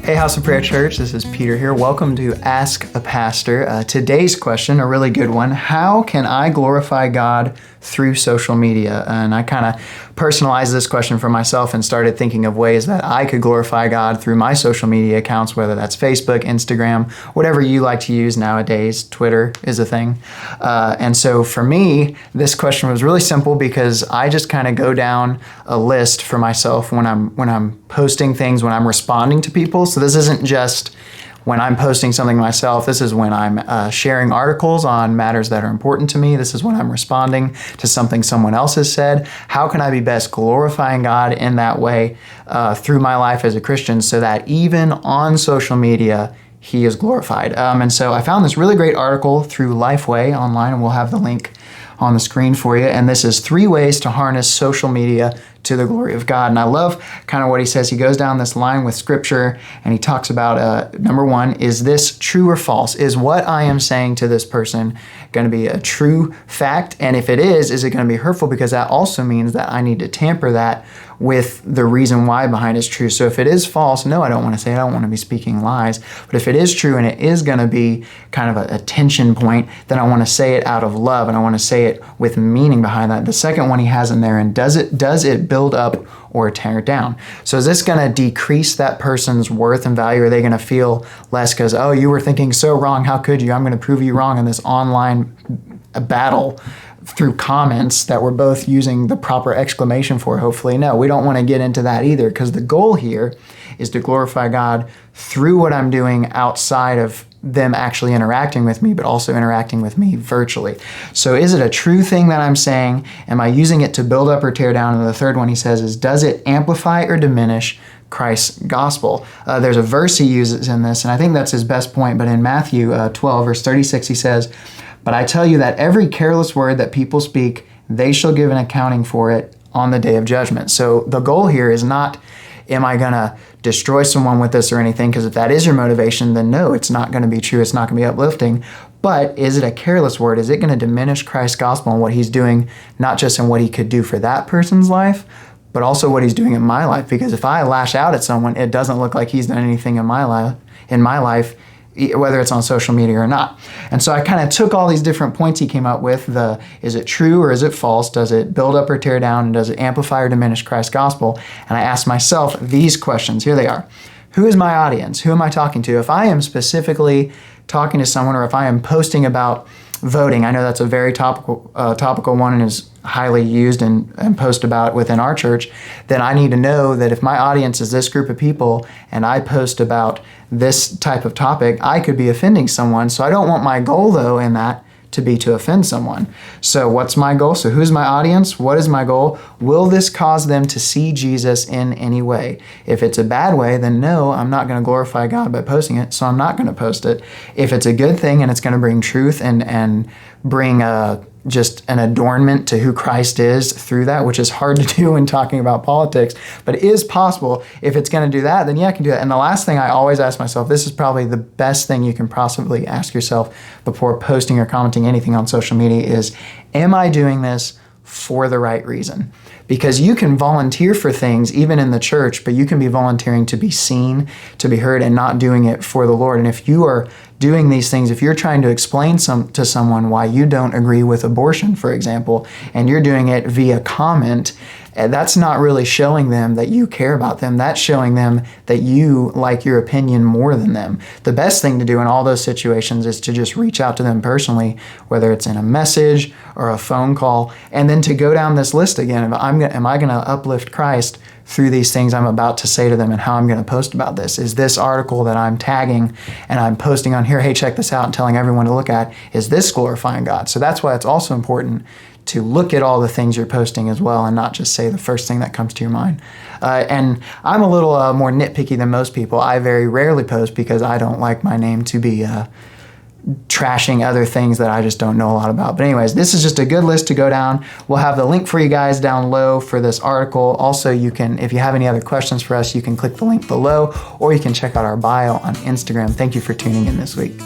Hey, House of Prayer Church, this is Peter here. Welcome to Ask a Pastor. Today's question, a really good one. How can I glorify God through social media? And I kind of personalized this question for myself and started thinking of ways that I could glorify God through my social media accounts, whether that's Facebook, Instagram, whatever you like to use nowadays. Twitter is a thing. And so for me, this question was really simple because I just kind of go down a list for myself when I'm posting things, when I'm responding to people. So this isn't just when I'm posting something myself. This is when I'm sharing articles on matters that are important to me. This is when I'm responding to something someone else has said. How can I be best glorifying God in that way through my life as a Christian so that even on social media, He is glorified? And so I found this really great article through Lifeway online, and we'll have the link on the screen for you. And this is 3 ways to harness social media to the glory of God. And I love kind of what he says. He goes down this line with scripture and he talks about, number 1, is this true or false? Is what I am saying to this person going to be a true fact? And if it is it going to be hurtful? Because that also means that I need to tamper that with the reason why behind it's true. So if it is false, no, I don't want to say it. I don't want to be speaking lies. But if it is true and it is going to be kind of a tension point, then I want to say it out of love and I want to say it with meaning behind that. The second one he has in there, and does it build up or tear it down? So is this going to decrease that person's worth and value? Are they going to feel less because, oh, you were thinking so wrong, how could you? I'm going to prove you wrong in this online battle through comments that we're both using the proper exclamation for, hopefully. No, we don't want to get into that either, because the goal here is to glorify God through what I'm doing outside of them actually interacting with me, but also interacting with me virtually. So is it a true thing that I'm saying? Am I using it to build up or tear down? And the third one he says is, does it amplify or diminish Christ's gospel? There's a verse he uses in this, and I think that's his best point, but in Matthew 12, verse 36, he says, "But I tell you that every careless word that people speak, they shall give an accounting for it on the day of judgment." So the goal here is not, am I going to destroy someone with this or anything? Because if that is your motivation, then no, it's not going to be true. It's not going to be uplifting. But is it a careless word? Is it going to diminish Christ's gospel and what he's doing, not just in what he could do for that person's life, but also what he's doing in my life? Because if I lash out at someone, it doesn't look like he's done anything in my life, whether it's on social media or not. And so I kind of took all these different points he came up with. Is it true or is it false? Does it build up or tear down? And does it amplify or diminish Christ's gospel? And I asked myself these questions. Here they are. Who is my audience? Who am I talking to? If I am specifically talking to someone, or if I am posting about voting, I know that's a very topical one and is highly used and posted about within our church, then I need to know that if my audience is this group of people and I post about this type of topic, I could be offending someone. So I don't want my goal, though, in that to be to offend someone. So what's my goal? So who's my audience? What is my goal? Will this cause them to see Jesus in any way? If it's a bad way, then no, I'm not going to glorify God by posting it, so I'm not going to post it. If it's a good thing and it's going to bring truth and bring just an adornment to who Christ is through that, which is hard to do when talking about politics, but it is possible. If it's going to do that, then yeah, I can do that. And the last thing I always ask myself, this is probably the best thing you can possibly ask yourself before posting or commenting anything on social media is, am I doing this for the right reason? Because you can volunteer for things even in the church, but you can be volunteering to be seen, to be heard, and not doing it for the Lord. And if you are doing these things, if you're trying to explain to someone why you don't agree with abortion, for example, and you're doing it via comment, that's not really showing them that you care about them. That's showing them that you like your opinion more than them. The best thing to do in all those situations is to just reach out to them personally, whether it's in a message or a phone call, and then to go down this list again. Am I going to uplift Christ through these things I'm about to say to them and how I'm going to post about this? Is this article that I'm tagging and I'm posting on here, hey, check this out, and telling everyone to look at, is this glorifying God? So that's why it's also important to look at all the things you're posting as well and not just say the first thing that comes to your mind. And I'm a little more nitpicky than most people. I very rarely post because I don't like my name to be trashing other things that I just don't know a lot about. But anyways, this is just a good list to go down. We'll have the link for you guys down low for this article. Also, you can, if you have any other questions for us, you can click the link below, or you can check out our bio on Instagram. Thank you for tuning in this week.